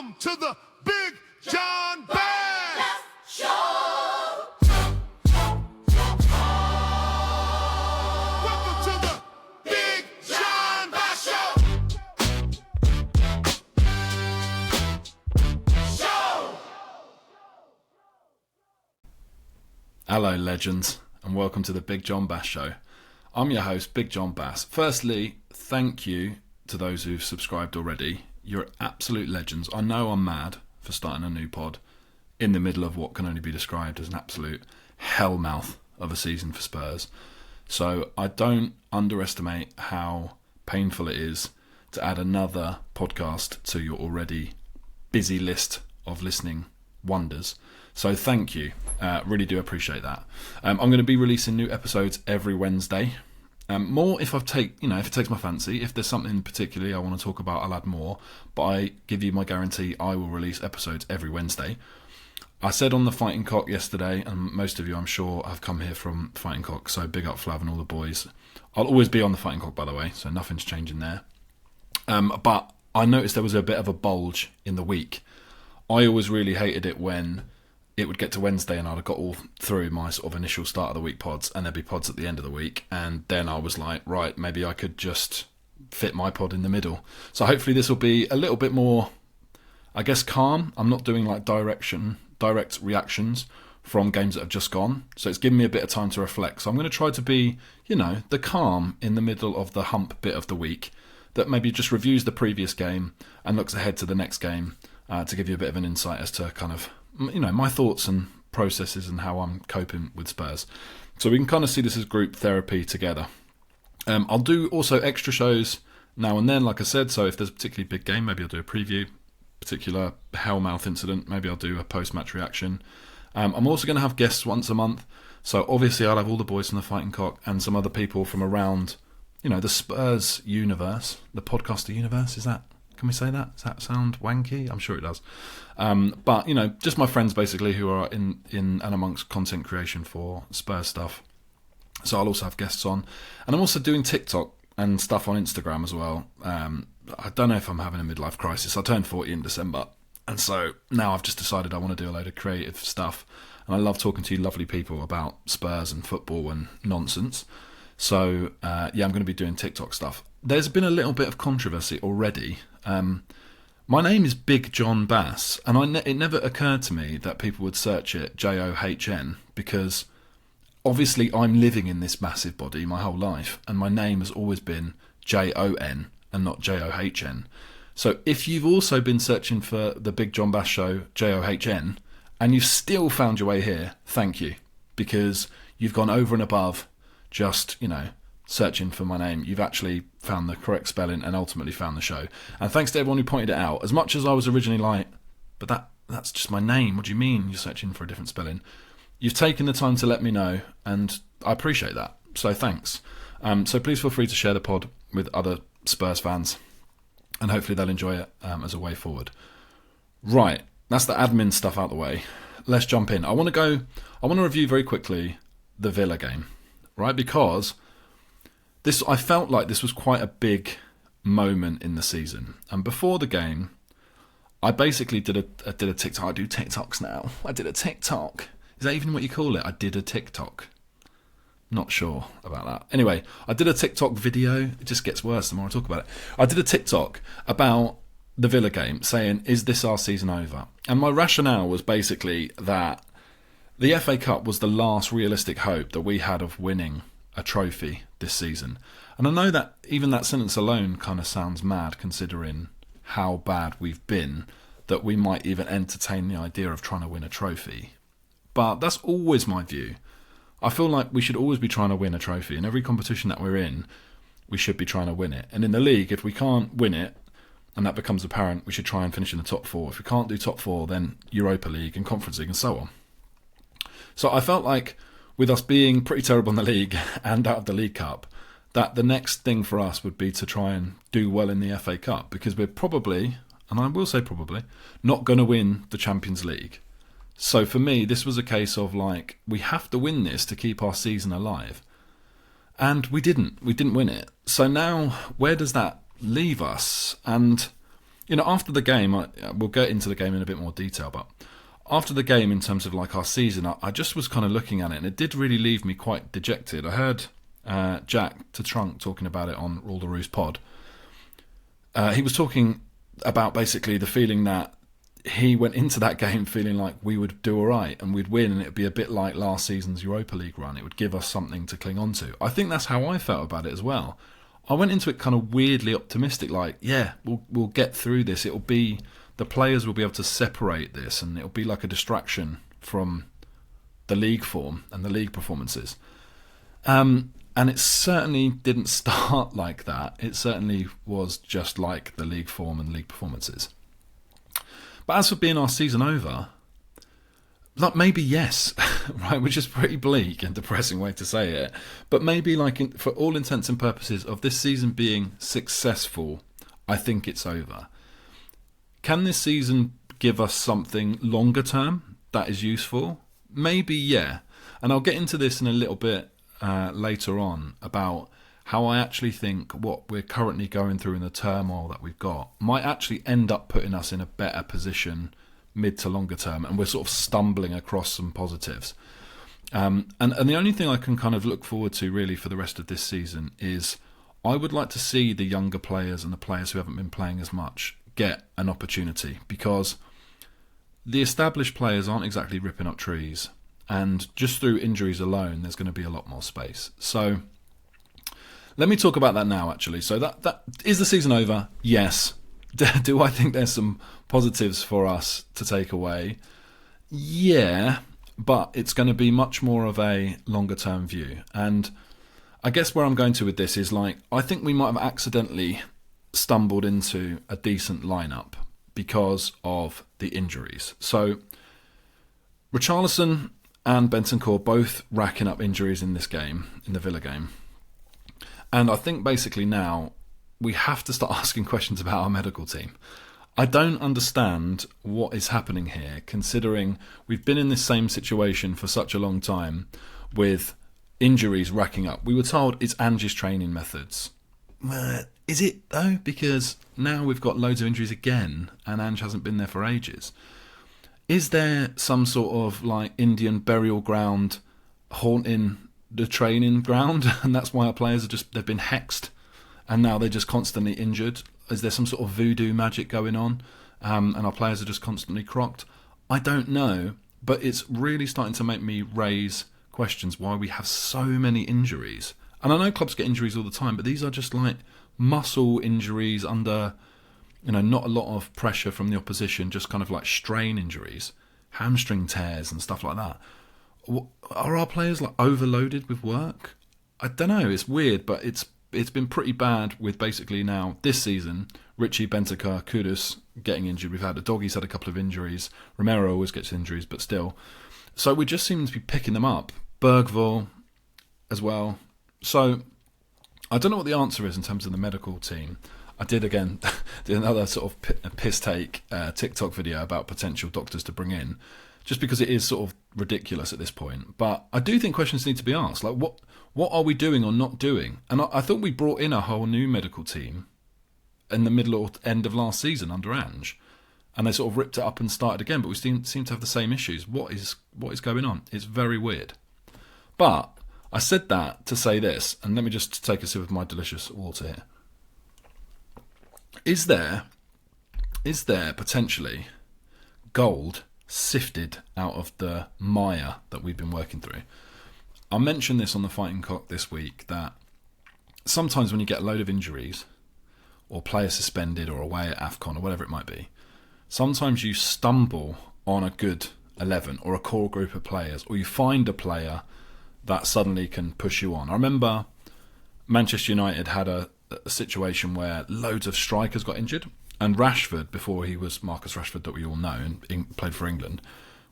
Welcome to the Big Jon Bass Show. Welcome to the Big Jon Bass Show. Hello, legends, and welcome to the Big Jon Bass Show. I'm your host, Big Jon Bass. Firstly, thank you to those who've subscribed already. You're absolute legends. I know I'm mad for starting a new pod in the middle of what can only be described as an absolute hellmouth of a season for Spurs. So I don't underestimate how painful it is to add another podcast to your already busy list of listening wonders. So thank you. Really do appreciate that. I'm going to be releasing new episodes every Wednesday. More if if it takes my fancy. If there's something particularly I want to talk about, I'll add more. But I give you my guarantee I will release episodes every Wednesday. I said on the Fighting Cock yesterday, and most of you I'm sure have come here from Fighting Cock, so big up Flav and all the boys. I'll always be on the Fighting Cock, by the way, so nothing's changing there. But I noticed there was a bit of a bulge in the week. I always really hated it when it would get to Wednesday and I'd have got all through my sort of initial start of the week pods, and there'd be pods at the end of the week, and then I was like, right, maybe I could just fit my pod in the middle. So hopefully this will be a little bit more, I guess, calm. I'm not doing like direct reactions from games that have just gone, so it's given me a bit of time to reflect. So I'm going to try to be, the calm in the middle of the hump bit of the week that maybe just reviews the previous game and looks ahead to the next game to give you a bit of an insight as to kind of my thoughts and processes and how I'm coping with Spurs. So we can kind of see this as group therapy together. I'll do also extra shows now and then, like I said. So if there's a particularly big game, maybe I'll do a preview. Particular hellmouth incident, maybe I'll do a post-match reaction. I'm also going to have guests once a month. So obviously I'll have all the boys from the Fighting Cock and some other people from around, the Spurs universe, the podcaster universe. Can we say that? Does that sound wanky? I'm sure it does. But, just my friends basically who are in and amongst content creation for Spurs stuff. So I'll also have guests on. And I'm also doing TikTok and stuff on Instagram as well. I don't know if I'm having a midlife crisis. I turned 40 in December. And so now I've just decided I want to do a load of creative stuff. And I love talking to you lovely people about Spurs and football and nonsense. So, I'm going to be doing TikTok stuff. There's been a little bit of controversy already. My name is Big Jon Bass, and it never occurred to me that people would search it John, because obviously I'm living in this massive body my whole life, and my name has always been Jon and not John. So if you've also been searching for the Big Jon Bass Show John, and you've still found your way here, thank you, because you've gone over and above just, searching for my name. You've actually found the correct spelling and ultimately found the show. And thanks to everyone who pointed it out. As much as I was originally like, but that's just my name. What do you mean you're searching for a different spelling? You've taken the time to let me know, and I appreciate that. So thanks. So please feel free to share the pod with other Spurs fans, and hopefully they'll enjoy it as a way forward. Right, that's the admin stuff out the way. Let's jump in. I want to review very quickly the Villa game, right? Because I felt like this was quite a big moment in the season. And before the game, I basically did a TikTok. I do TikToks now. I did a TikTok. Is that even what you call it? I did a TikTok. Not sure about that. Anyway, I did a TikTok video. It just gets worse the more I talk about it. I did a TikTok about the Villa game saying, is this our season over? And my rationale was basically that the FA Cup was the last realistic hope that we had of winning a trophy this season. And I know that even that sentence alone kind of sounds mad, considering how bad we've been, that we might even entertain the idea of trying to win a trophy. But that's always my view. I feel like we should always be trying to win a trophy. In every competition that we're in, we should be trying to win it. And in the league, if we can't win it, and that becomes apparent, we should try and finish in the top four. If we can't do top four, then Europa League and Conference League and so on. So I felt like, with us being pretty terrible in the league and out of the League Cup, that the next thing for us would be to try and do well in the FA Cup, because we're probably, and I will say probably, not going to win the Champions League. So for me, this was a case of like, we have to win this to keep our season alive. And we didn't win it. So now, where does that leave us? And after the game, we'll get into the game in a bit more detail, but after the game, in terms of like our season, I just was kind of looking at it, and it did really leave me quite dejected. I heard Jack to Trunk talking about it on Rule the Roost pod. He was talking about basically the feeling that he went into that game feeling like we would do all right and we'd win, and it'd be a bit like last season's Europa League run. It would give us something to cling on to. I think that's how I felt about it as well. I went into it kind of weirdly optimistic, like, yeah, we'll get through this. It'll be, the players will be able to separate this, and it'll be like a distraction from the league form and the league performances. And it certainly didn't start like that. It certainly was just like the league form and league performances. But as for being our season over, like maybe yes, right, which is a pretty bleak and depressing way to say it. But maybe like for all intents and purposes of this season being successful, I think it's over. Can this season give us something longer term that is useful? Maybe, yeah. And I'll get into this in a little bit later on about how I actually think what we're currently going through in the turmoil that we've got might actually end up putting us in a better position mid to longer term, and we're sort of stumbling across some positives. And the only thing I can kind of look forward to really for the rest of this season is I would like to see the younger players and the players who haven't been playing as much get an opportunity, because the established players aren't exactly ripping up trees, and just through injuries alone there's going to be a lot more space. So let me talk about that now, actually. So that is the season over? Yes. Do I think there's some positives for us to take away? Yeah, but it's going to be much more of a longer term view. And I guess where I'm going to with this is, like, I think we might have accidentally stumbled into a decent lineup because of the injuries. So Richarlison and Bentancur both racking up injuries in this game, in the Villa game. And I think basically now we have to start asking questions about our medical team. I don't understand what is happening here, considering we've been in this same situation for such a long time with injuries racking up. We were told it's Ange's training methods. Is it though? Because now we've got loads of injuries again and Ange hasn't been there for ages. Is there some sort of like Indian burial ground haunting the training ground, and that's why our players they've been hexed and now they're just constantly injured? Is there some sort of voodoo magic going on, and our players are just constantly crocked? I don't know, but it's really starting to make me raise questions why we have so many injuries. And I know clubs get injuries all the time, but these are just like muscle injuries under, not a lot of pressure from the opposition, just kind of like strain injuries, hamstring tears and stuff like that. Are our players like overloaded with work? I don't know. It's weird, but it's been pretty bad with basically now this season. Richie, Bentancur, Kudus getting injured. We've had Doggy's had a couple of injuries. Romero always gets injuries, but still. So we just seem to be picking them up. Bergvall as well. So I don't know what the answer is in terms of the medical team. I did another sort of piss take TikTok video about potential doctors to bring in, just because it is sort of ridiculous at this point. But I do think questions need to be asked. Like, what are we doing or not doing? And I thought we brought in a whole new medical team in the middle or end of last season under Ange, and they sort of ripped it up and started again. But we seem to have the same issues. What is going on? It's very weird. But I said that to say this, and let me just take a sip of my delicious water here. Is there potentially gold sifted out of the mire that we've been working through? I mentioned this on the Fighting Cock this week, that sometimes when you get a load of injuries or players suspended or away at AFCON or whatever it might be, sometimes you stumble on a good 11 or a core group of players, or you find a player that suddenly can push you on. I remember Manchester United had a situation where loads of strikers got injured, and Rashford, before he was Marcus Rashford that we all know and played for England,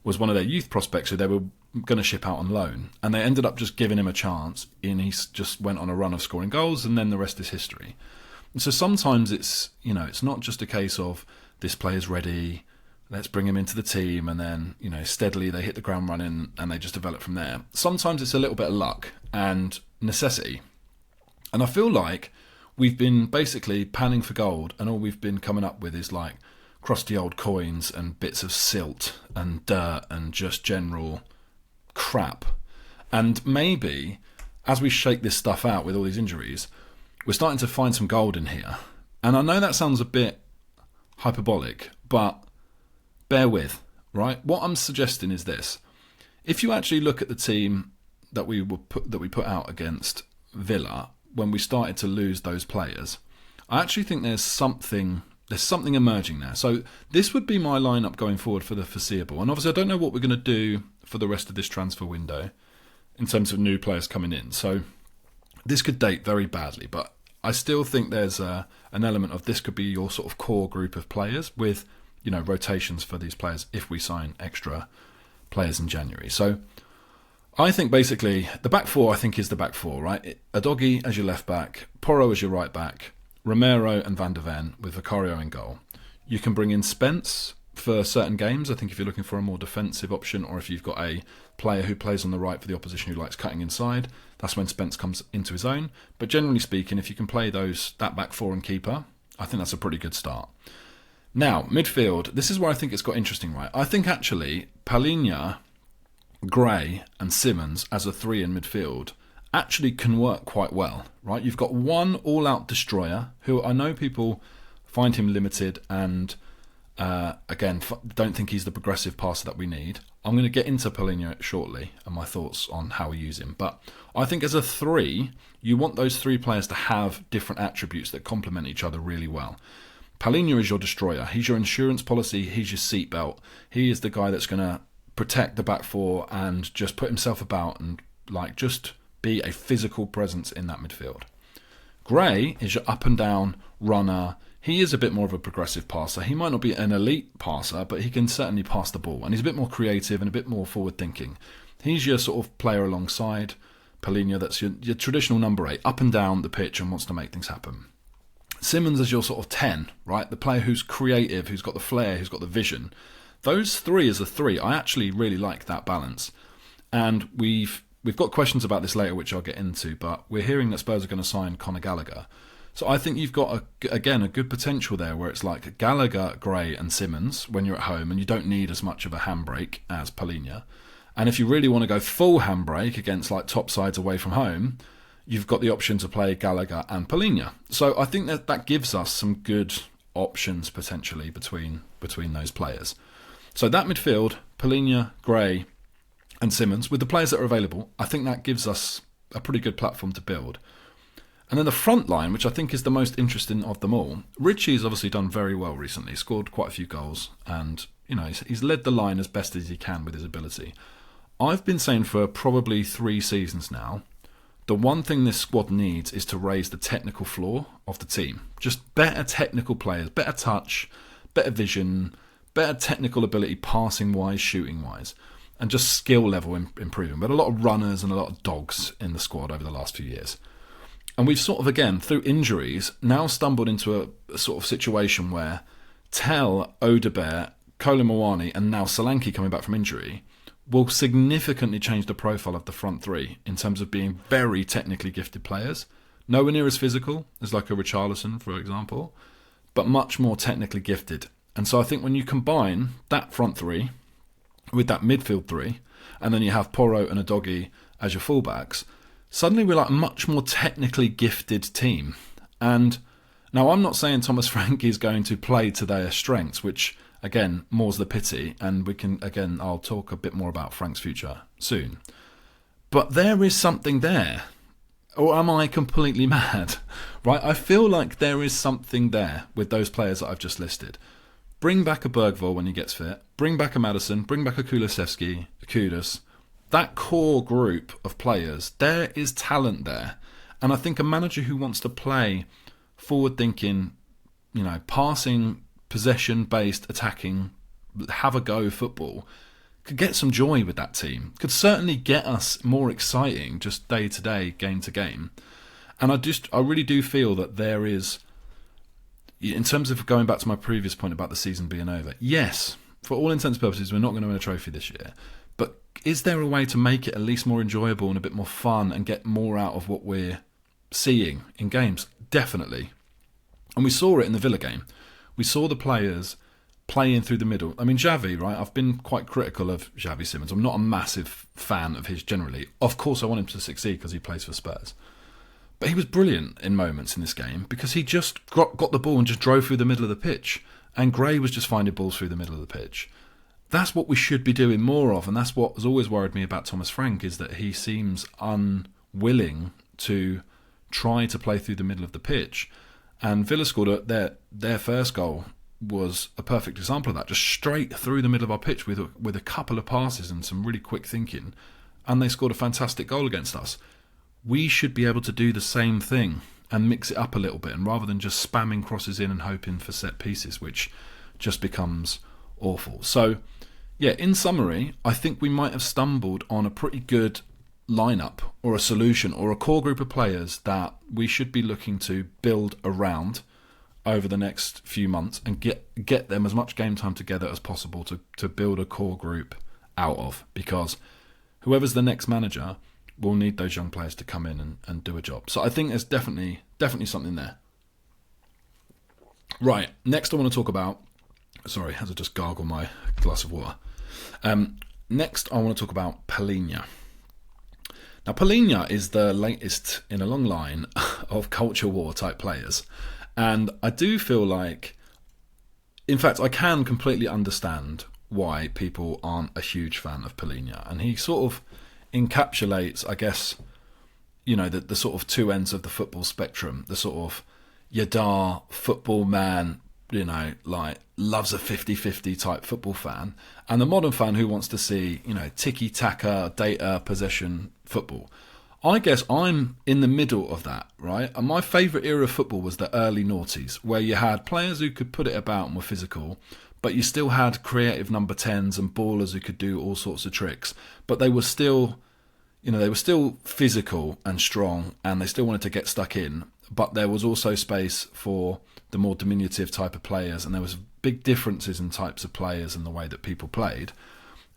was one of their youth prospects who they were going to ship out on loan, and they ended up just giving him a chance, and he just went on a run of scoring goals, and then the rest is history. And so sometimes it's not just a case of this player's ready, let's bring him into the team, and then steadily they hit the ground running and they just develop from there. Sometimes it's a little bit of luck and necessity, and I feel like we've been basically panning for gold, and all we've been coming up with is like crusty old coins and bits of silt and dirt and just general crap. And maybe as we shake this stuff out with all these injuries, we're starting to find some gold in here. And I know that sounds a bit hyperbolic, but bear with, right? What I'm suggesting is this. If you actually look at the team that we put out against Villa when we started to lose those players, I actually think there's something emerging there. So this would be my lineup going forward for the foreseeable. And obviously I don't know what we're going to do for the rest of this transfer window in terms of new players coming in. So this could date very badly, but I still think there's an element of this could be your sort of core group of players with, rotations for these players if we sign extra players in January. So I think basically the back four, I think, is the back four, right? Udogie as your left back, Porro as your right back, Romero and Van der Ven with Vicario in goal. You can bring in Spence for certain games, I think, if you're looking for a more defensive option, or if you've got a player who plays on the right for the opposition who likes cutting inside, that's when Spence comes into his own. But generally speaking, if you can play that back four and keeper, I think that's a pretty good start. Now, midfield, this is where I think it's got interesting, right? I think actually Palhinha, Gray and Simmons as a three in midfield actually can work quite well, right? You've got one all-out destroyer who I know people find him limited and again, don't think he's the progressive passer that we need. I'm going to get into Palhinha shortly and my thoughts on how we use him. But I think as a three, you want those three players to have different attributes that complement each other really well. Palhinha is your destroyer. He's your insurance policy. He's your seatbelt. He is the guy that's going to protect the back four and just put himself about and just be a physical presence in that midfield. Gray is your up and down runner. He is a bit more of a progressive passer. He might not be an elite passer, but he can certainly pass the ball. And he's a bit more creative and a bit more forward thinking. He's your sort of player alongside Palhinha. That's your traditional number 8, up and down the pitch and wants to make things happen. Simmons is your sort of 10, right? The player who's creative, who's got the flair, who's got the vision. Those three as a three, I actually really like that balance. And we've got questions about this later, which I'll get into, but we're hearing that Spurs are going to sign Conor Gallagher. So I think you've got, a good potential there where it's like Gallagher, Gray and Simmons when you're at home and you don't need as much of a handbrake as Palhinha. And if you really want to go full handbrake against top sides away from home, you've got the option to play Gallagher and Palhinha. So I think that gives us some good options potentially between those players. So that midfield, Palhinha, Gray and Simmons, with the players that are available, I think that gives us a pretty good platform to build. And then the front line, which I think is the most interesting of them all, Richie's obviously done very well recently, scored quite a few goals, and he's led the line as best as he can with his ability. I've been saying for probably 3 seasons now, the one thing this squad needs is to raise the technical floor of the team. Just better technical players, better touch, better vision, better technical ability, passing-wise, shooting-wise, and just skill level improving. But a lot of runners and a lot of dogs in the squad over the last few years. And we've sort of, again, through injuries, now stumbled into a sort of situation where Tell, Odebert, Kolo Muani, and now Solanke coming back from injury will significantly change the profile of the front three in terms of being very technically gifted players. Nowhere near as physical as like a Richarlison, for example, but much more technically gifted. And so I think when you combine that front three with that midfield three, and then you have Porro and Udogie as your fullbacks, suddenly we're like a much more technically gifted team. And now I'm not saying Thomas Frank is going to play to their strengths, which again, more's the pity. And I'll talk a bit more about Frank's future soon. But there is something there. Or am I completely mad? Right? I feel like there is something there with those players that I've just listed. Bring back a Bergvall when he gets fit. Bring back a Maddison. Bring back a Kulusevski, a Kudus. That core group of players, there is talent there. And I think a manager who wants to play forward-thinking, passing, possession-based, attacking, have-a-go football could get some joy with that team. Could certainly get us more exciting just day-to-day, game-to-game. And I really do feel that there is, in terms of going back to my previous point about the season being over, yes, for all intents and purposes, we're not going to win a trophy this year. But is there a way to make it at least more enjoyable and a bit more fun and get more out of what we're seeing in games? definitely. And we saw it in the Villa game. We saw the players playing through the middle. I mean, Xavi, right? I've been quite critical of Xavi Simons. I'm not a massive fan of his generally. Of course, I want him to succeed because he plays for Spurs. But he was brilliant in moments in this game because he just got the ball and just drove through the middle of the pitch. And Gray was just finding balls through the middle of the pitch. That's what we should be doing more of. And that's what has always worried me about Thomas Frank, is that he seems unwilling to try to play through the middle of the pitch. And Villa scored their first goal was a perfect example of that, just straight through the middle of our pitch with a couple of passes and some really quick thinking, and they scored a fantastic goal against us. We should be able to do the same thing and mix it up a little bit, and rather than just spamming crosses in and hoping for set pieces, which just becomes awful. So, yeah, in summary, I think we might have stumbled on a pretty good lineup or a solution or a core group of players that we should be looking to build around over the next few months and get them as much game time together as possible to build a core group out of, because whoever's the next manager will need those young players to come in and do a job. So I think there's definitely something there. Right, next I want to talk about, sorry, as I just gargle my glass of water. Next I want to talk about Palhinha. Now Palhinha is the latest in a long line of culture war type players. And I do feel like, in fact, I can completely understand why people aren't a huge fan of Palhinha. And he sort of encapsulates, I guess, you know, the sort of two ends of the football spectrum. The sort of Yadar football man, you know, like loves a 50-50 type football fan. And the modern fan who wants to see, you know, tiki-taka, data, possession football. I guess I'm in the middle of that, right? And my favourite era of football was the early noughties, where you had players who could put it about and were physical, but you still had creative number 10s and ballers who could do all sorts of tricks. But they were still, you know, they were still physical and strong, and they still wanted to get stuck in. But there was also space for the more diminutive type of players, and there was big differences in types of players and the way that people played.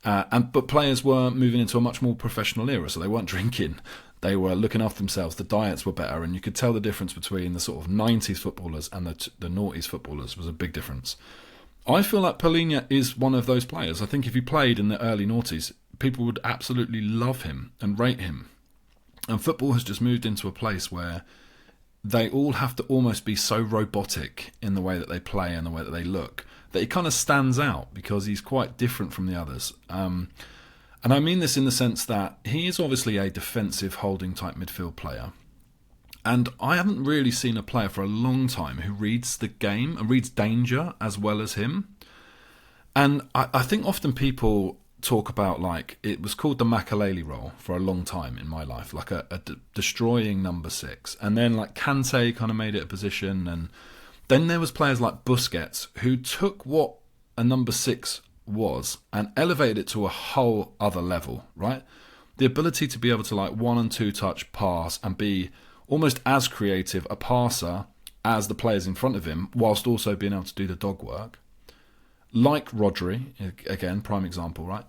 But players were moving into a much more professional era, so they weren't drinking. They were looking after themselves. The diets were better, and you could tell the difference between the sort of 90s footballers and the noughties footballers was a big difference. I feel like Palhinha is one of those players. I think if he played in the early noughties, people would absolutely love him and rate him. And football has just moved into a place where they all have to almost be so robotic in the way that they play and the way that they look that he kind of stands out because he's quite different from the others. And I mean this in the sense that he is obviously a defensive holding type midfield player. And I haven't really seen a player for a long time who reads the game and reads danger as well as him. And I think often people talk about, like, it was called the Makelele role for a long time in my life, like a destroying number 6. And then like Kante kind of made it a position. And then there was players like Busquets who took what a number 6 was and elevated it to a whole other level, right? The ability to be able to like 1 and 2 touch pass and be almost as creative a passer as the players in front of him, whilst also being able to do the dog work. Like Rodri, again, prime example, right?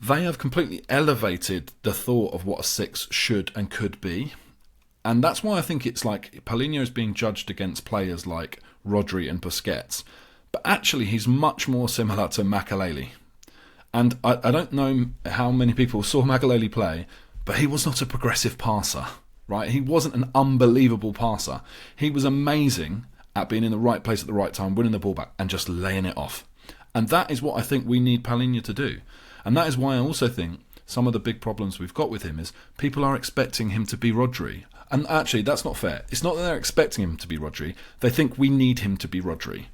They have completely elevated the thought of what a 6 should and could be. And that's why I think it's like Palhinha is being judged against players like Rodri and Busquets. But actually, he's much more similar to Makelele. And I don't know how many people saw Makelele play, but he was not a progressive passer, right? He wasn't an unbelievable passer. He was amazing at being in the right place at the right time, winning the ball back, and just laying it off. And that is what I think we need Palhinha to do. And that is why I also think some of the big problems we've got with him is people are expecting him to be Rodri. And actually, that's not fair. It's not that they're expecting him to be Rodri. They think we need him to be Rodri.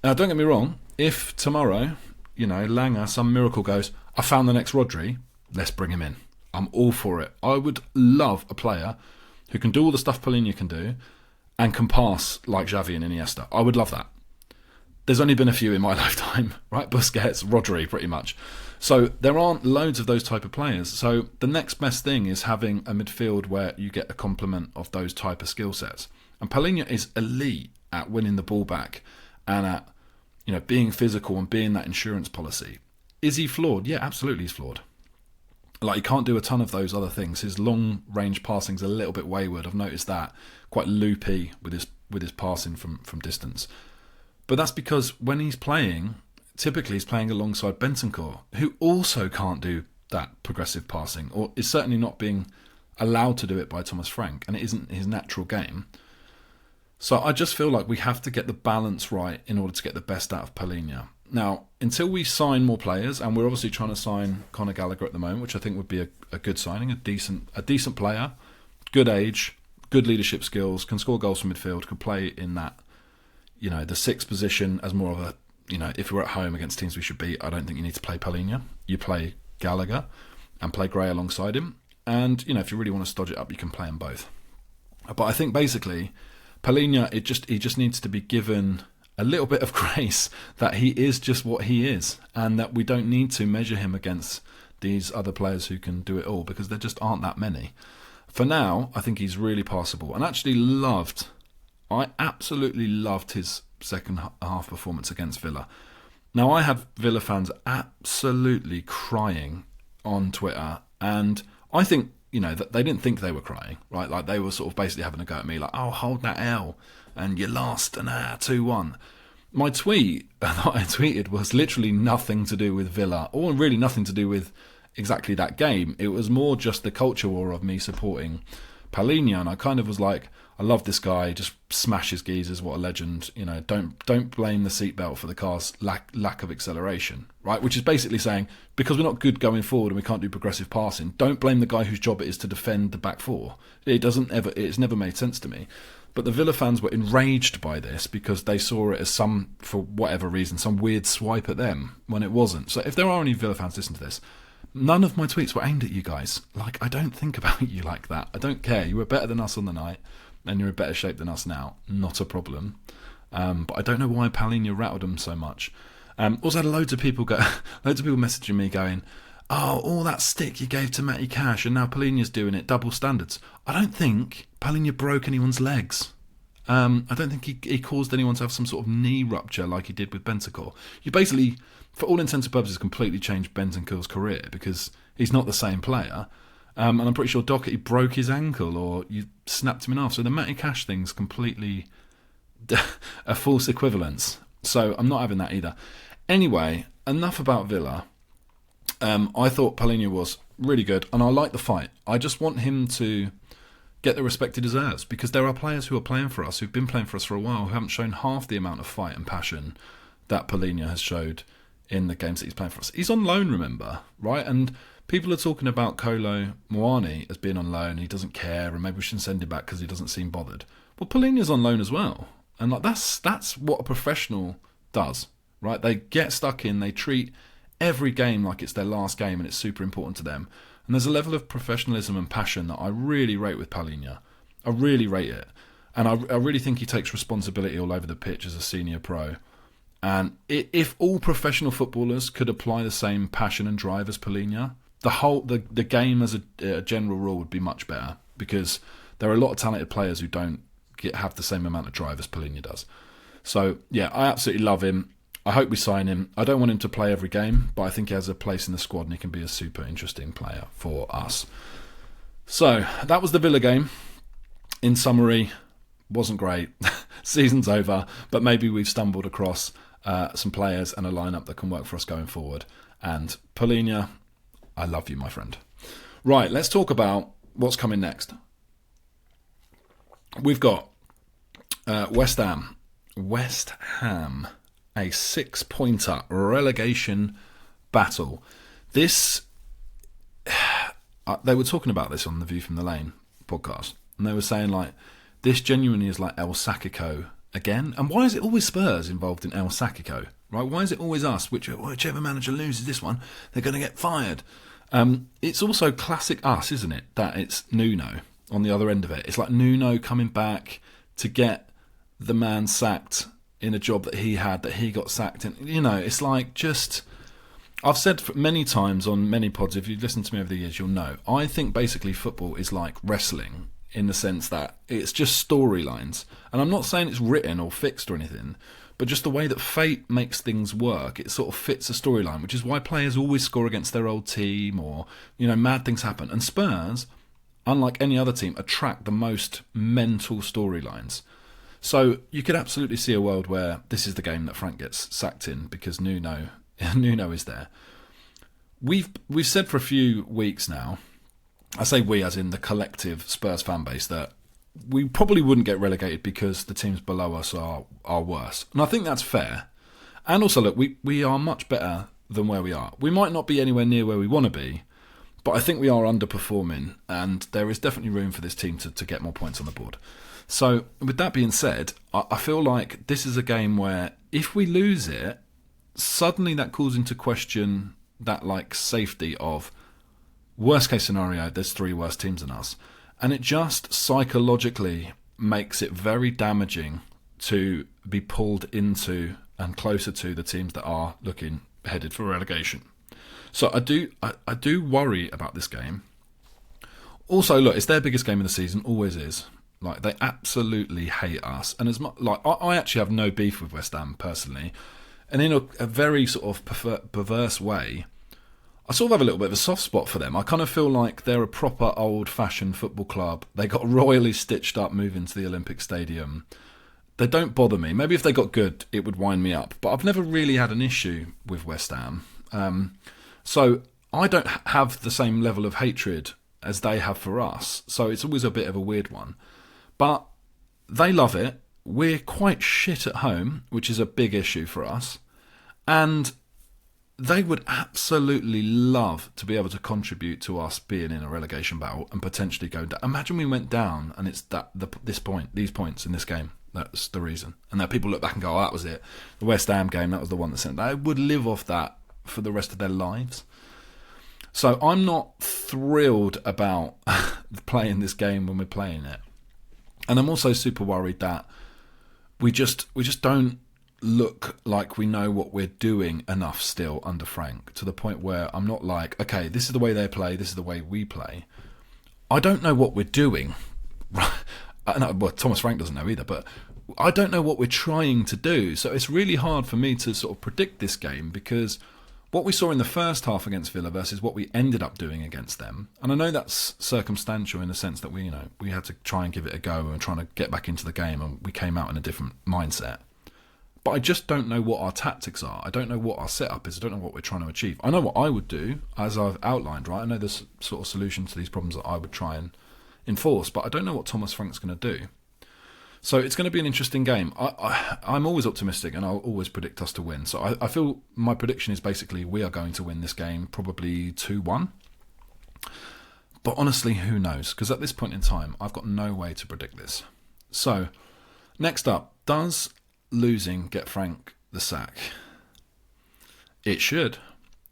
Now, don't get me wrong. If tomorrow, you know, Langer, some miracle goes, I found the next Rodri, let's bring him in. I'm all for it. I would love a player who can do all the stuff Palhinha can do and can pass like Xavi and Iniesta. I would love that. There's only been a few in my lifetime, right? Busquets, Rodri, pretty much. So there aren't loads of those type of players. So the next best thing is having a midfield where you get a complement of those type of skill sets. And Palhinha is elite at winning the ball back and at, you know, being physical and being that insurance policy. Is he flawed? Yeah, absolutely he's flawed. Like, he can't do a ton of those other things. His long range passing's a little bit wayward. I've noticed that. Quite loopy with his passing from distance. But that's because when he's playing, typically he's playing alongside Bentancur, who also can't do that progressive passing, or is certainly not being allowed to do it by Thomas Frank, and it isn't his natural game. So I just feel like we have to get the balance right in order to get the best out of Palhinha. Now, until we sign more players, and we're obviously trying to sign Conor Gallagher at the moment, which I think would be a good signing, a decent player, good age, good leadership skills, can score goals from midfield, could play in that, the sixth position as more of a, if we're at home against teams we should beat, I don't think you need to play Palhinha. You play Gallagher and play Gray alongside him. And, if you really want to stodge it up, you can play them both. But I think basically, Palhinha, he just needs to be given a little bit of grace that he is just what he is, and that we don't need to measure him against these other players who can do it all, because there just aren't that many. For now, I think he's really passable, and I absolutely loved his second half performance against Villa. Now, I had Villa fans absolutely crying on Twitter, and I think, that they didn't think they were crying, right? Like, they were sort of basically having a go at me, like, oh, hold that L, and you lost, and 2-1. My tweet that I tweeted was literally nothing to do with Villa, or really nothing to do with exactly that game. It was more just the culture war of me supporting Palhinha, and I kind of was like, I love this guy, just smashes geezers, what a legend. Don't blame the seatbelt for the car's lack of acceleration, right? Which is basically saying, because we're not good going forward and we can't do progressive passing, don't blame the guy whose job it is to defend the back four. It's never made sense to me. But the Villa fans were enraged by this because they saw it as for whatever reason, some weird swipe at them when it wasn't. So if there are any Villa fans listening to this, none of my tweets were aimed at you guys. Like, I don't think about you like that. I don't care. You were better than us on the night, and you're in better shape than us now. Not a problem. But I don't know why Palhinha rattled them so much. Also had loads of people messaging me going, oh, all that stick you gave to Matty Cash, and now Palhinha's doing it, double standards. I don't think Palhinha broke anyone's legs. I don't think he caused anyone to have some sort of knee rupture like he did with Bentancur. You basically, for all intents and purposes, completely changed Bentancur's career, because he's not the same player. And I'm pretty sure Doherty broke his ankle, or you snapped him in half. So the Matty Cash thing's completely a false equivalence. So I'm not having that either. Anyway, enough about Villa. I thought Palhinha was really good, and I like the fight. I just want him to get the respect he deserves, because there are players who are playing for us, who've been playing for us for a while, who haven't shown half the amount of fight and passion that Palhinha has showed in the games that he's playing for us. He's on loan, remember, right? And people are talking about Kolo Muani as being on loan. He doesn't care, and maybe we shouldn't send him back because he doesn't seem bothered. Well, Palhinha's on loan as well, and that's what a professional does, right? They get stuck in, they treat every game like it's their last game, and it's super important to them. And there's a level of professionalism and passion that I really rate with Palhinha. I really rate it, and I really think he takes responsibility all over the pitch as a senior pro. And if all professional footballers could apply the same passion and drive as Palhinha, the game as a general rule would be much better, because there are a lot of talented players who don't have the same amount of drive as Palhinha does. So yeah, I absolutely love him. I hope we sign him. I don't want him to play every game, but I think he has a place in the squad and he can be a super interesting player for us. So that was the Villa game. In summary, wasn't great. Season's over, but maybe we've stumbled across some players and a lineup that can work for us going forward. And Palhinha, I love you, my friend. Right, let's talk about what's coming next. We've got West Ham. West Ham, a 6-pointer relegation battle. This, they were talking about this on the View from the Lane podcast, and they were saying, like, this genuinely is like El Sacico again. And why is it always Spurs involved in El Sacico? Right? Why is it always us? Whichever manager loses this one, they're going to get fired. It's also classic us, isn't it? That it's Nuno on the other end of it. It's like Nuno coming back to get the man sacked in a job that he got sacked in. It's like, just, I've said many times on many pods, if you've listened to me over the years, you'll know, I think basically football is like wrestling, in the sense that it's just storylines. And I'm not saying it's written or fixed or anything, but just the way that fate makes things work, it sort of fits a storyline, which is why players always score against their old team, or, mad things happen. And Spurs, unlike any other team, attract the most mental storylines. So you could absolutely see a world where this is the game that Frank gets sacked in because Nuno is there. We've said for a few weeks now, I say we as in the collective Spurs fan base, that we probably wouldn't get relegated because the teams below us are worse. And I think that's fair. And also, look, we are much better than where we are. We might not be anywhere near where we want to be, but I think we are underperforming, and there is definitely room for this team to get more points on the board. So, with that being said, I feel like this is a game where if we lose it, suddenly that calls into question that safety of worst case scenario, there's 3 worse teams than us. And it just psychologically makes it very damaging to be pulled into and closer to the teams that are looking headed for relegation. So I do worry about this game. Also, look, it's their biggest game of the season, always is. They absolutely hate us. And as much, I actually have no beef with West Ham personally. And in a very sort of perverse way, I sort of have a little bit of a soft spot for them. I kind of feel like they're a proper old-fashioned football club. They got royally stitched up moving to the Olympic Stadium. They don't bother me. Maybe if they got good, it would wind me up. But I've never really had an issue with West Ham. So I don't have the same level of hatred as they have for us. So it's always a bit of a weird one. But they love it. We're quite shit at home, which is a big issue for us. And they would absolutely love to be able to contribute to us being in a relegation battle and potentially go down. Imagine we went down and it's these points in this game. That's the reason. And that people look back and go, oh, that was it. The West Ham game, that was the one that sent. They would live off that for the rest of their lives. So I'm not thrilled about playing this game when we're playing it. And I'm also super worried that we just don't look like we know what we're doing enough still under Frank, to the point where I'm not like, okay, this is the way they play, this is the way we play. I don't know what we're doing. Well, Thomas Frank doesn't know either, but I don't know what we're trying to do. So it's really hard for me to sort of predict this game, because what we saw in the first half against Villa versus what we ended up doing against them, and I know that's circumstantial in the sense that we had to try and give it a go and trying to get back into the game, and we came out in a different mindset. But I just don't know what our tactics are. I don't know what our setup is. I don't know what we're trying to achieve. I know what I would do, as I've outlined, right? I know there's sort of solutions to these problems that I would try and enforce, but I don't know what Thomas Frank's going to do. So it's going to be an interesting game. I'm always optimistic, and I'll always predict us to win. So I feel my prediction is basically we are going to win this game, probably 2-1. But honestly, who knows? Because at this point in time, I've got no way to predict this. So, next up, does losing get Frank the sack? It should.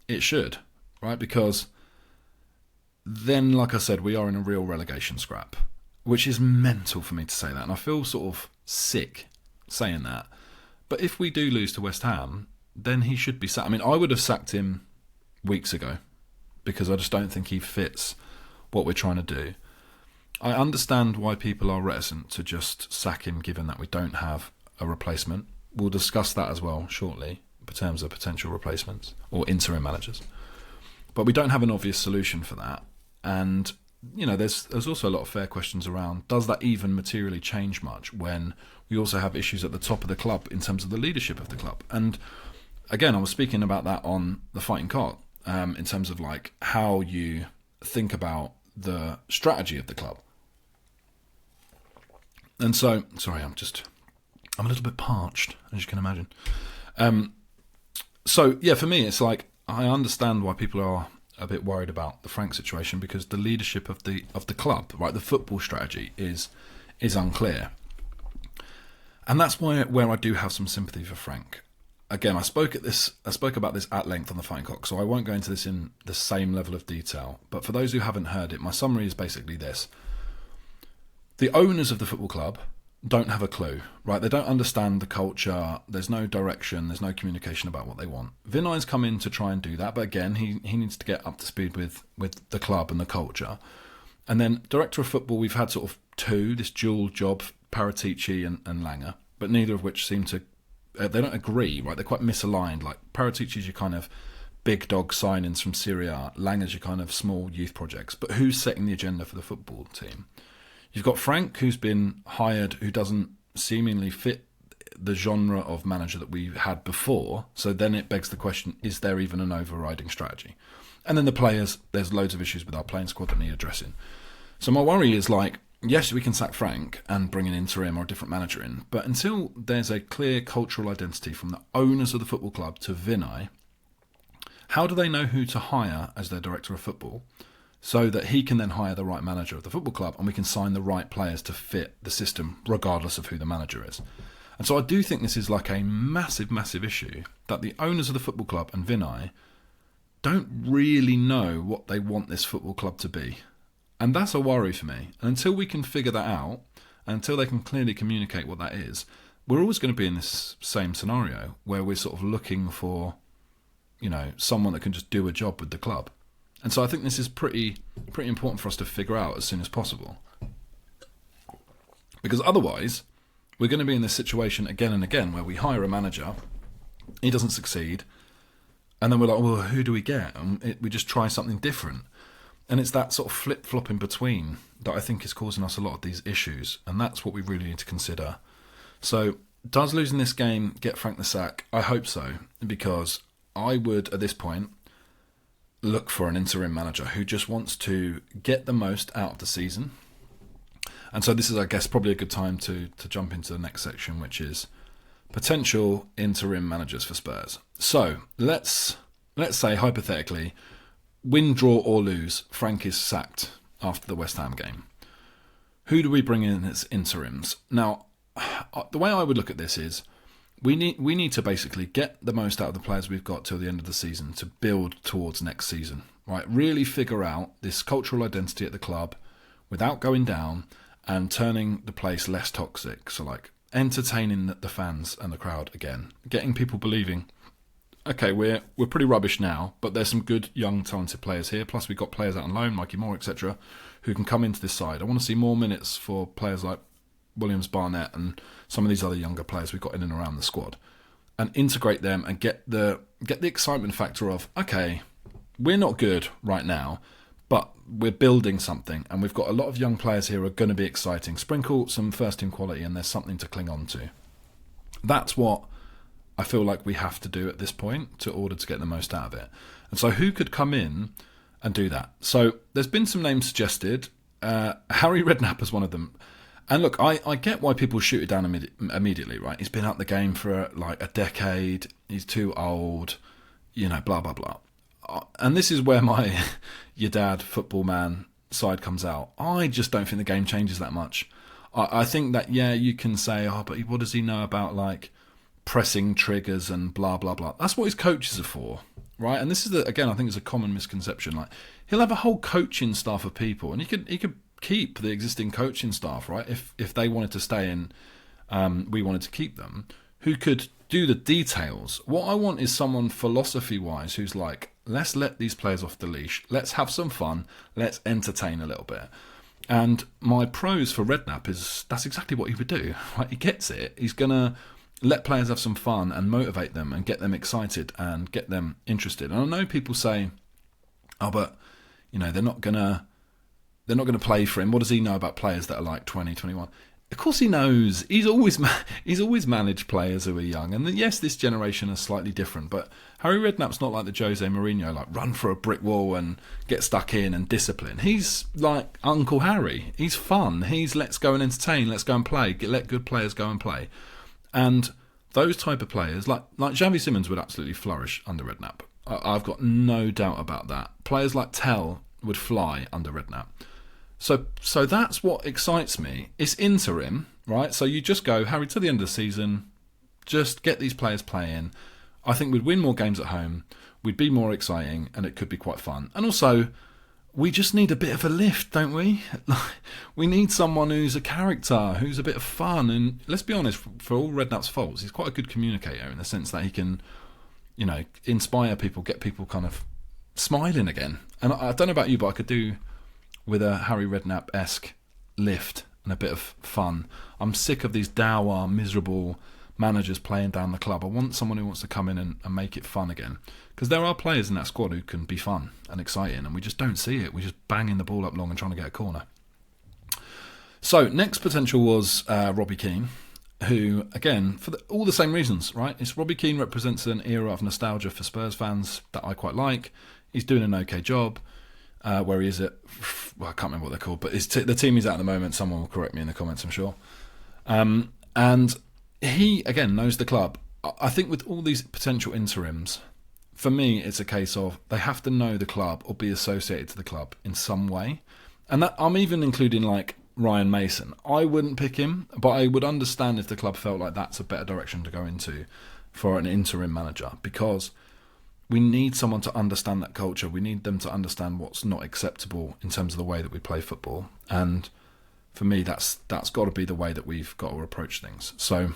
It should, right? Because then, like I said, we are in a real relegation scrap, which is mental for me to say that. And I feel sort of sick saying that. But if we do lose to West Ham, then he should be sacked. I mean, I would have sacked him weeks ago, because I just don't think he fits what we're trying to do. I understand why people are reticent to just sack him, given that we don't have a replacement. We'll discuss that as well shortly, in terms of potential replacements or interim managers. But we don't have an obvious solution for that. And, there's also a lot of fair questions around, does that even materially change much when we also have issues at the top of the club in terms of the leadership of the club? And again, I was speaking about that on The Fighting Cock, in terms of how you think about the strategy of the club. And so, sorry, I'm a little bit parched, as you can imagine. So, yeah, for me, it's I understand why people are a bit worried about the Frank situation, because the leadership of the club, right, the football strategy is unclear. And that's where I do have some sympathy for Frank. Again, I spoke about this at length on The Fighting Cock, so I won't go into this in the same level of detail. But for those who haven't heard it, my summary is basically this. The owners of the football club don't have a clue, right? They don't understand the culture. There's no direction. There's no communication about what they want. Vinay's come in to try and do that, but again, he needs to get up to speed with the club and the culture. And then director of football, we've had sort of two, this dual job, Paratici and Langer, but neither of which seem to they don't agree, right? They're quite misaligned. Like Paratici's your kind of big dog signings from Serie A, Langer's your kind of small youth projects. But who's setting the agenda for the football team? You've got Frank, who's been hired, who doesn't seemingly fit the genre of manager that we had before. So then it begs the question, is there even an overriding strategy? And then the players, there's loads of issues with our playing squad that need addressing. So my worry is like, yes, we can sack Frank and bring an interim or a different manager in, but until there's a clear cultural identity from the owners of the football club to Vinay, how do they know who to hire as their director of football so that he can then hire the right manager of the football club and we can sign the right players to fit the system regardless of who the manager is? And so I do think this is like a massive, massive issue that the owners of the football club and Vinay don't really know what they want this football club to be. And that's a worry for me. And until we can figure that out, until they can clearly communicate what that is, we're always going to be in this same scenario where we're sort of looking for, someone that can just do a job with the club. And so I think this is pretty important for us to figure out as soon as possible. Because otherwise, we're going to be in this situation again and again where we hire a manager, he doesn't succeed, and then we're like, well, who do we get? And we just try something different. And it's that sort of flip-flop in between that I think is causing us a lot of these issues. And that's what we really need to consider. So, does losing this game get Frank the sack? I hope so. Because I would, at this point, look for an interim manager who just wants to get the most out of the season. And so this is, I guess, probably a good time to jump into the next section, which is potential interim managers for Spurs. So, let's say, hypothetically, win, draw or lose, Frank is sacked after the West Ham game. Who do we bring in as interims? Now, the way I would look at this is we need to basically get the most out of the players we've got till the end of the season to build towards next season, right? Really figure out this cultural identity at the club without going down and turning the place less toxic. So like entertaining the fans and the crowd again, getting people believing, okay, we're pretty rubbish now, but there's some good young talented players here. Plus we've got players out on loan, Mikey Moore, etc., who can come into this side. I want to see more minutes for players like Williams, Barnett, and some of these other younger players we've got in and around the squad, and integrate them and get the excitement factor of, okay, we're not good right now, but we're building something, and we've got a lot of young players here who are going to be exciting. Sprinkle some first team quality, and there's something to cling on to. That's what I feel like we have to do at this point to order to get the most out of it. And so who could come in and do that? So there's been some names suggested. Harry Redknapp is one of them. And look, I get why people shoot it down immediately, right? He's been out the game for like a decade. He's too old, blah, blah, blah. And this is where my your dad football man side comes out. I just don't think the game changes that much. I think that, yeah, you can say, but what does he know about like pressing triggers and blah, blah, blah. That's what his coaches are for, right? And this is, again, I think it's a common misconception. Like, he'll have a whole coaching staff of people, and he could keep the existing coaching staff, right? If they wanted to stay in, we wanted to keep them, who could do the details. What I want is someone philosophy-wise who's like, let's let these players off the leash, let's have some fun, let's entertain a little bit. And my pros for Redknapp is that's exactly what he would do. Right? He gets it. He's going to let players have some fun and motivate them and get them excited and get them interested. And I know people say, but they're not going to play for him. What does he know about players that are like 20, 21? Of course he knows. He's always managed players who are young. And yes, this generation is slightly different. But Harry Redknapp's not like the Jose Mourinho, like run for a brick wall and get stuck in and discipline. He's like Uncle Harry. He's fun. He's let's go and entertain. Let's go and play. Let good players go and play. And those type of players, like Xavi Simons, would absolutely flourish under Redknapp. I've got no doubt about that. Players like Tell would fly under Redknapp. So that's what excites me. It's interim, right? So you just go, Harry, to the end of the season, just get these players playing. I think we'd win more games at home. We'd be more exciting, and it could be quite fun. And also, we just need a bit of a lift, don't we? We need someone who's a character, who's a bit of fun. And let's be honest, for all Redknapp's faults, he's quite a good communicator in the sense that he can, inspire people, get people kind of smiling again. And I don't know about you, but I could do with a Harry Redknapp-esque lift and a bit of fun. I'm sick of these dour, miserable managers playing down the club. I want someone who wants to come in and make it fun again. Because there are players in that squad who can be fun and exciting, and we just don't see it. We're just banging the ball up long and trying to get a corner. So, next potential was Robbie Keane, who, again, for all the same reasons, right? Robbie Keane represents an era of nostalgia for Spurs fans that I quite like. He's doing an okay job. Where he is at, well, I can't remember what they're called, but the team he's at the moment, someone will correct me in the comments, I'm sure. And he, again, knows the club. I think with all these potential interims, for me, it's a case of they have to know the club or be associated to the club in some way. And that I'm even including like Ryan Mason. I wouldn't pick him, but I would understand if the club felt like that's a better direction to go into for an interim manager, because we need someone to understand that culture. We need them to understand what's not acceptable in terms of the way that we play football. And for me, that's got to be the way that we've got to approach things. So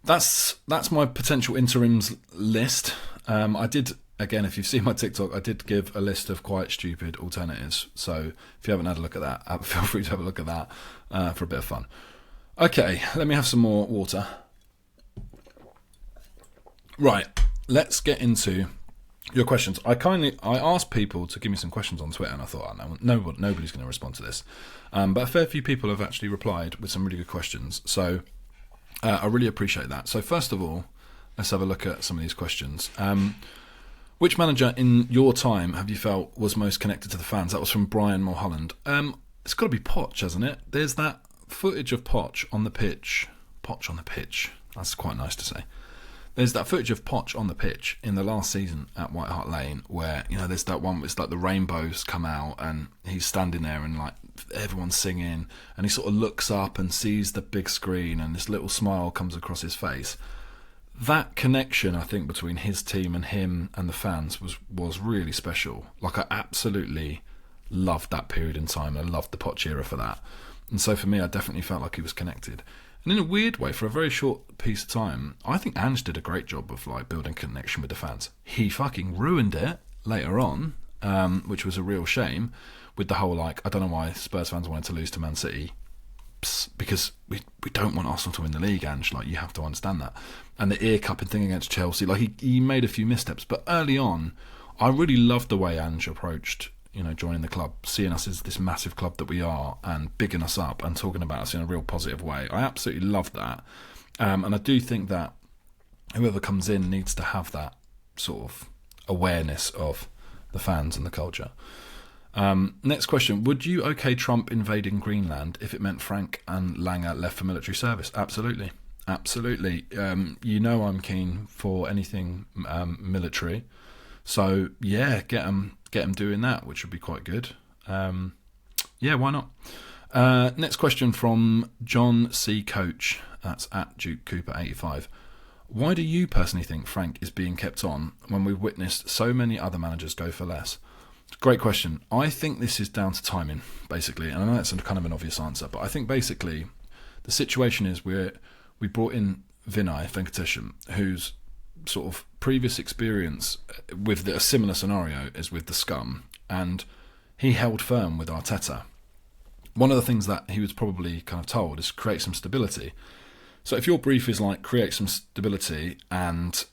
that's my potential interims list. I did, again, if you've seen my TikTok, I did give a list of quite stupid alternatives. So if you haven't had a look at that, feel free to have a look at that for a bit of fun. Okay, let me have some more water. Right, let's get into your questions. I asked people to give me some questions on Twitter, and I thought, nobody's going to respond to this. But a fair few people have actually replied with some really good questions. So I really appreciate that. So first of all, let's have a look at some of these questions. Which manager in your time have you felt was most connected to the fans? That was from Brian Mulholland. It's got to be Poch, hasn't it? There's that footage of Poch on the pitch. Poch on the pitch. That's quite nice to say. There's that footage of Poch on the pitch in the last season at White Hart Lane where, there's that one where it's like the rainbows come out and he's standing there and like everyone's singing and he sort of looks up and sees the big screen and this little smile comes across his face. That connection, I think, between his team and him and the fans was really special. Like, I absolutely loved that period in time. I loved the Poch era for that. And so for me, I definitely felt like he was connected. And in a weird way, for a very short piece of time, I think Ange did a great job of like building connection with the fans. He fucking ruined it later on, which was a real shame, with the whole like, I don't know why Spurs fans wanted to lose to Man City, because we don't want Arsenal to win the league, Ange. Like, you have to understand that. And the ear cupping thing against Chelsea, like he made a few missteps, but early on, I really loved the way Ange approached joining the club, seeing us as this massive club that we are and bigging us up and talking about us in a real positive way. I absolutely love that. And I do think that whoever comes in needs to have that sort of awareness of the fans and the culture. Next question. Would you okay Trump invading Greenland if it meant Frank and Langer left for military service? Absolutely. Absolutely. I'm keen for anything military. So, yeah, get them doing that, which would be quite good. Yeah, why not? Next question from John C. Coach. That's at Duke Cooper 85. Why do you personally think Frank is being kept on when we've witnessed so many other managers go for less? Great question. I think this is down to timing, basically. And I know that's kind of an obvious answer, but I think basically the situation is we brought in Vinay Venkatesham, whose sort of previous experience with a similar scenario is with the Scum, and he held firm with Arteta. One of the things that he was probably kind of told is create some stability. So if your brief is like create some stability and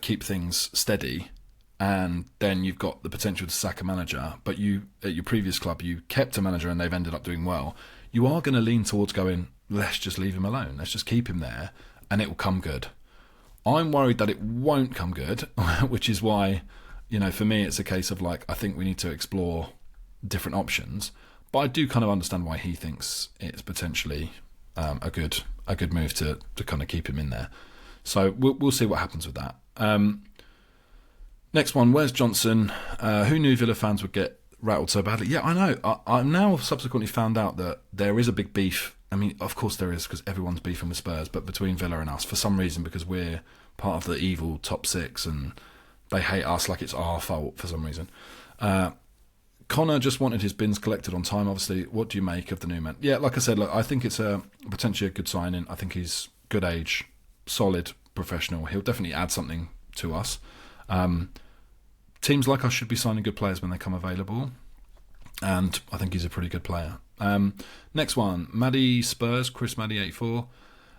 keep things steady, and then you've got the potential to sack a manager, but you at your previous club you kept a manager and they've ended up doing well, you are going to lean towards going, let's just leave him alone, let's just keep him there and it will come good. I'm worried that it won't come good, which is why, for me it's a case of like, I think we need to explore different options, but I do kind of understand why he thinks it's potentially a good move to kind of keep him in there. So we'll see what happens with that. Next one, where's Johnson? Who knew Villa fans would get rattled so badly? Yeah, I know. I've now subsequently found out that there is a big beef. I mean, of course there is, because everyone's beefing with Spurs, but between Villa and us, for some reason, because we're part of the evil top six and they hate us like it's our fault for some reason. Connor just wanted his bins collected on time, obviously. What do you make of the new man? Yeah, like I said, I think it's potentially a good signing. I think he's good age, solid, professional. He'll definitely add something to us. Teams like us should be signing good players when they come available, and I think he's a pretty good player. Next one, Maddie Spurs, Chris Maddie 84.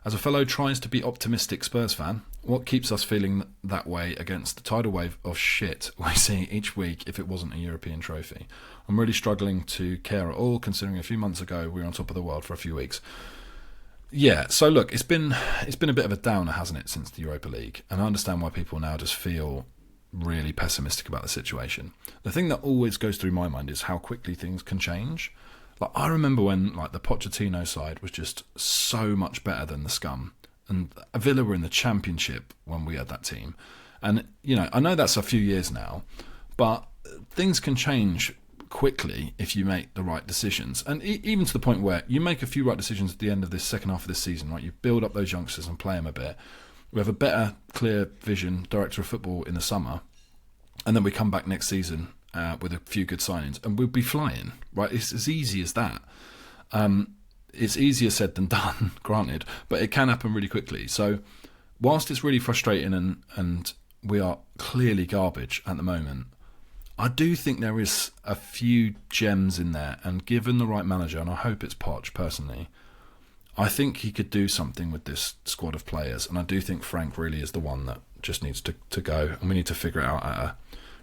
As a fellow tries to be optimistic Spurs fan, what keeps us feeling that way against the tidal wave of shit we see each week if it wasn't a European trophy? I'm really struggling to care at all, considering a few months ago we were on top of the world for a few weeks. Yeah, so look, it's been a bit of a downer, hasn't it, since the Europa League? And I understand why people now just feel really pessimistic about the situation. The thing that always goes through my mind is how quickly things can change. Like, I remember when the Pochettino side was just so much better than the scum, and Villa were in the Championship when we had that team. And I know that's a few years now, but things can change quickly if you make the right decisions, and even to the point where you make a few right decisions at the end of this second half of this season, right? You build up those youngsters and play them a bit. We have a better, clear vision director of football in the summer, and then we come back next season with a few good signings, and we'll be flying, right? It's as easy as that. It's easier said than done, granted, but it can happen really quickly. So whilst it's really frustrating and we are clearly garbage at the moment, I do think there is a few gems in there, and given the right manager, and I hope it's Poch personally, I think he could do something with this squad of players, and I do think Frank really is the one that just needs to go, and we need to figure it out at a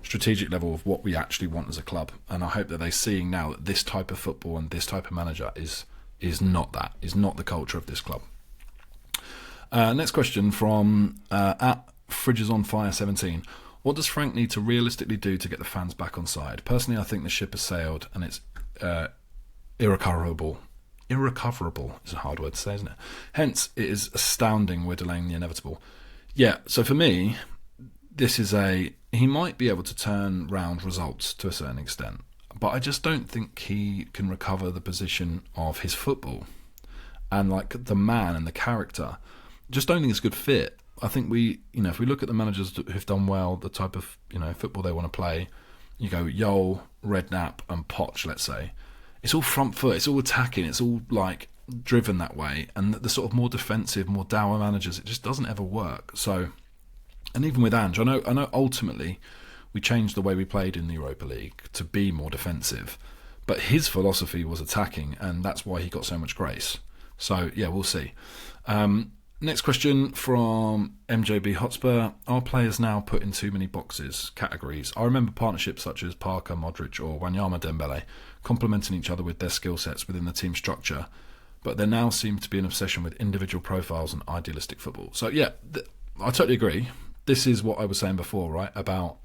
strategic level of what we actually want as a club. And I hope that they're seeing now that this type of football and this type of manager is not the culture of this club. Next question from at FridgesOnFire17. What does Frank need to realistically do to get the fans back on side? Personally, I think the ship has sailed and it's irrecoverable. Irrecoverable is a hard word to say, isn't it? Hence, it is astounding we're delaying the inevitable. Yeah, so for me, he might be able to turn round results to a certain extent, but I just don't think he can recover the position of his football and the man and the character. Just don't think it's a good fit. I think if we look at the managers who've done well, the type of football they want to play, you go Joao, Redknapp and Poch, let's say, it's all front foot, it's all attacking, it's all driven that way, and the sort of more defensive, more dour managers, it just doesn't ever work. So, and even with Ange, I know ultimately we changed the way we played in the Europa League to be more defensive, but his philosophy was attacking, and that's why he got so much grace. So yeah, we'll see. Next question from MJB Hotspur. Are players now put in too many categories? I remember partnerships such as Parker, Modric or Wanyama Dembele complementing each other with their skill sets within the team structure, but there now seems to be an obsession with individual profiles and idealistic football. So yeah, I totally agree. This is what I was saying before, right? About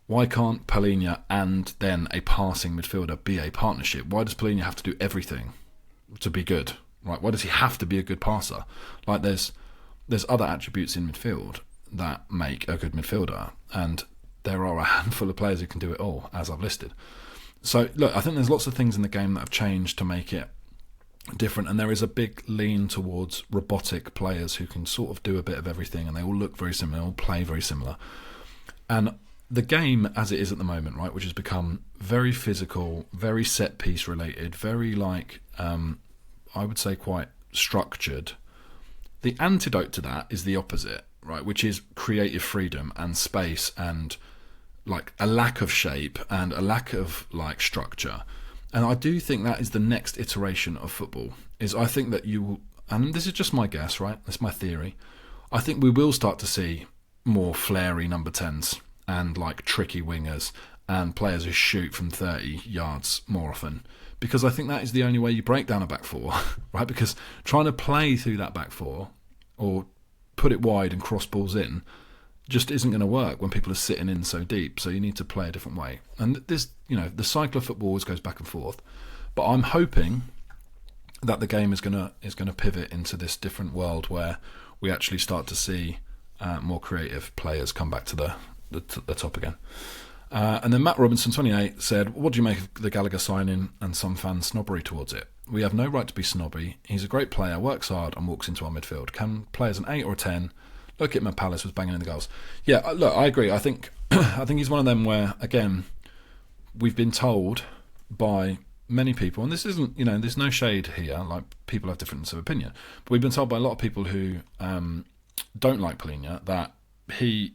why can't Palhinha and then a passing midfielder be a partnership? Why does Palhinha have to do everything to be good? Right? Why does he have to be a good passer? There's other attributes in midfield that make a good midfielder, and there are a handful of players who can do it all, as I've listed. So look, I think there's lots of things in the game that have changed to make it different, and there is a big lean towards robotic players who can sort of do a bit of everything, and they all look very similar, all play very similar. And the game as it is at the moment, right, which has become very physical, very set piece related, very I would say quite structured. The antidote to that is the opposite, right, which is creative freedom and space and a lack of shape and a lack of structure. And I do think that is the next iteration of football. I think that you will, and this is just my guess, right? That's my theory. I think we will start to see more flary number 10s and tricky wingers and players who shoot from 30 yards more often. Because I think that is the only way you break down a back four, right? Because trying to play through that back four or put it wide and cross balls in just isn't going to work when people are sitting in so deep. So you need to play a different way. And this, the cycle of football always goes back and forth. But I'm hoping that the game is going to pivot into this different world where we actually start to see more creative players come back to the top again. And then Matt Robinson, 28, said, what do you make of the Gallagher signing and some fans' snobbery towards it? We have no right to be snobby. He's a great player, works hard and walks into our midfield. Can play as an 8 or a 10. Look at him at Palace, was banging in the goals. Yeah, look, I agree. I think he's one of them where, again, we've been told by many people, and this isn't, there's no shade here, people have differences of opinion, but we've been told by a lot of people who don't like Palhinha that he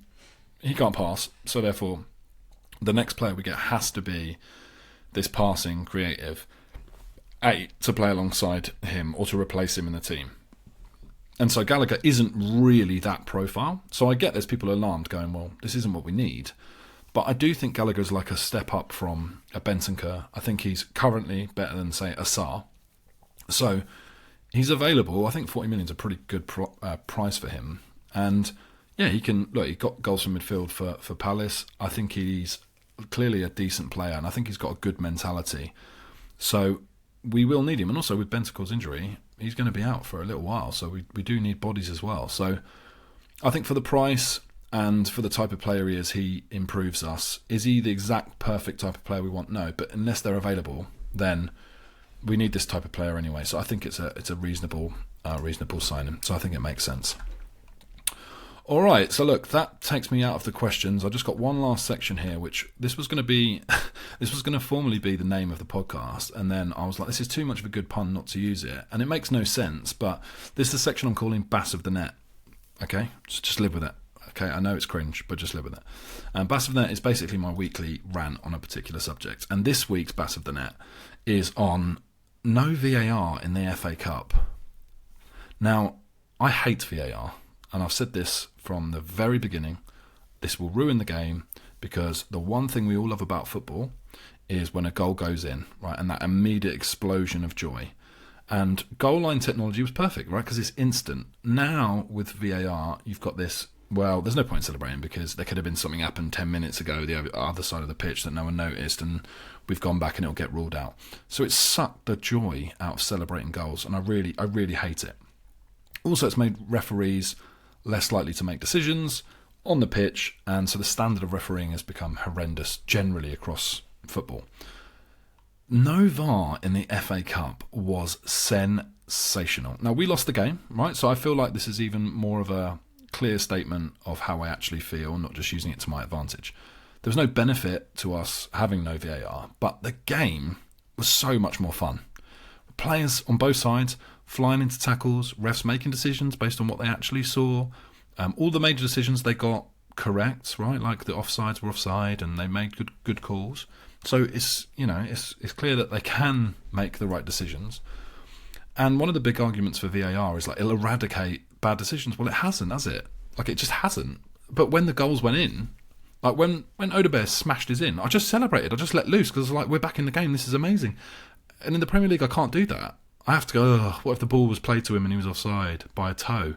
can't pass, so therefore the next player we get has to be this passing, creative 8 to play alongside him or to replace him in the team. And so Gallagher isn't really that profile. So I get there's people alarmed going, well, this isn't what we need. But I do think Gallagher's like a step up from a Bentancur. I think he's currently better than, say, a Sarr. So he's available. I think 40 million is a pretty good price for him. And yeah, he got goals from midfield for Palace. I think he's clearly a decent player, and I think he's got a good mentality. So we will need him. And also with Bentancur's injury, he's going to be out for a little while. So we do need bodies as well. So I think for the price and for the type of player he is, he improves us. Is he the exact perfect type of player we want? No. But unless they're available, then we need this type of player anyway. So I think it's a reasonable signing. So I think it makes sense. All right, so look, that takes me out of the questions. I just got one last section here, which this was going to formally be the name of the podcast, and then I was like, this is too much of a good pun not to use it, and it makes no sense. But this is the section I'm calling Bass of the Net. Okay, just live with it. Okay, I know it's cringe, but just live with it. And Bass of the Net is basically my weekly rant on a particular subject, and this week's Bass of the Net is on no VAR in the FA Cup. Now, I hate VAR. And I've said this from the very beginning. This will ruin the game, because the one thing we all love about football is when a goal goes in, right? And that immediate explosion of joy. And goal line technology was perfect, right? Because it's instant. Now with VAR, you've got this, well, there's no point in celebrating, because there could have been something happened 10 minutes ago, the other side of the pitch that no one noticed, and we've gone back and it'll get ruled out. So it's sucked the joy out of celebrating goals, and I really hate it. Also, it's made referees less likely to make decisions on the pitch, and so the standard of refereeing has become horrendous generally across football. No VAR in the FA Cup was sensational. Now, we lost the game, right? So I feel like this is even more of a clear statement of how I actually feel, not just using it to my advantage. There was no benefit to us having no VAR, but the game was so much more fun. Players on both sides flying into tackles, refs making decisions based on what they actually saw. All the major decisions they got correct, right? Like the offsides were offside, and they made good calls. So it's clear that they can make the right decisions. And one of the big arguments for VAR is like it'll eradicate bad decisions. Well, it hasn't, has it? Like, it just hasn't. But when the goals went in, like when Odebear smashed his in, I just celebrated. I just let loose, because I was like, we're back in the game. This is amazing. And in the Premier League, I can't do that. I have to go, what if the ball was played to him and he was offside by a toe?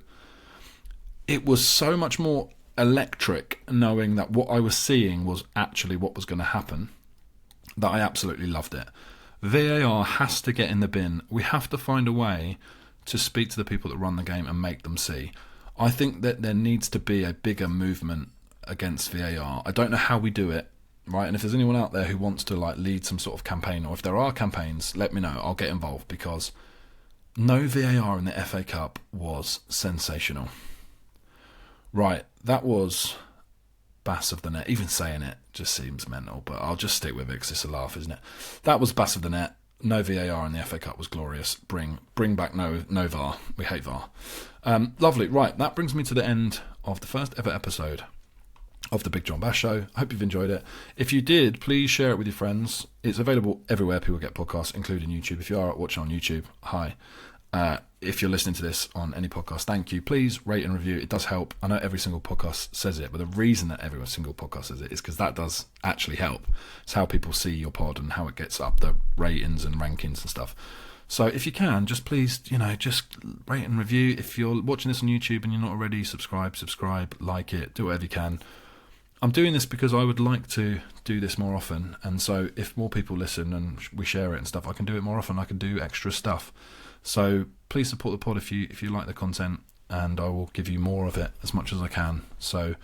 It was so much more electric knowing that what I was seeing was actually what was going to happen, that I absolutely loved it. VAR has to get in the bin. We have to find a way to speak to the people that run the game and make them see. I think that there needs to be a bigger movement against VAR. I don't know how we do it. Right, and if there's anyone out there who wants to like lead some sort of campaign, or if there are campaigns, let me know. I'll get involved, because no VAR in the FA Cup was sensational. Right, that was Bass of the Net. Even saying it just seems mental, but I'll just stick with it because it's a laugh, isn't it? That was Bass of the Net. No VAR in the FA Cup was glorious. Bring back no VAR. We hate VAR. Lovely. Right, that brings me to the end of the first ever episode of the Big Jon Bass Show. I hope you've enjoyed it. If you did, please share it with your friends. It's available everywhere people get podcasts, including YouTube. If you are watching on YouTube, hi. If you're listening to this on any podcast, thank you. Please rate and review. It does help. I know every single podcast says it, but the reason that every single podcast says it is because that does actually help. It's how people see your pod and how it gets up the ratings and rankings and stuff. So if you can, just please, just rate and review. If you're watching this on YouTube and you're not already, subscribe, like it, do whatever you can. I'm doing this because I would like to do this more often, and so if more people listen and we share it and stuff, I can do it more often. I can do extra stuff. So please support the pod if you like the content, and I will give you more of it as much as I can. So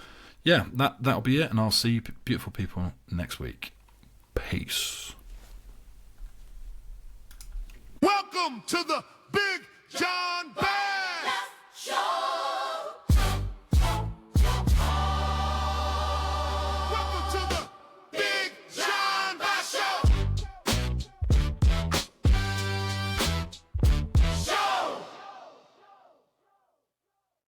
yeah, that'll be it, and I'll see you beautiful people next week. Peace. Welcome to the Big Jon Bass Show.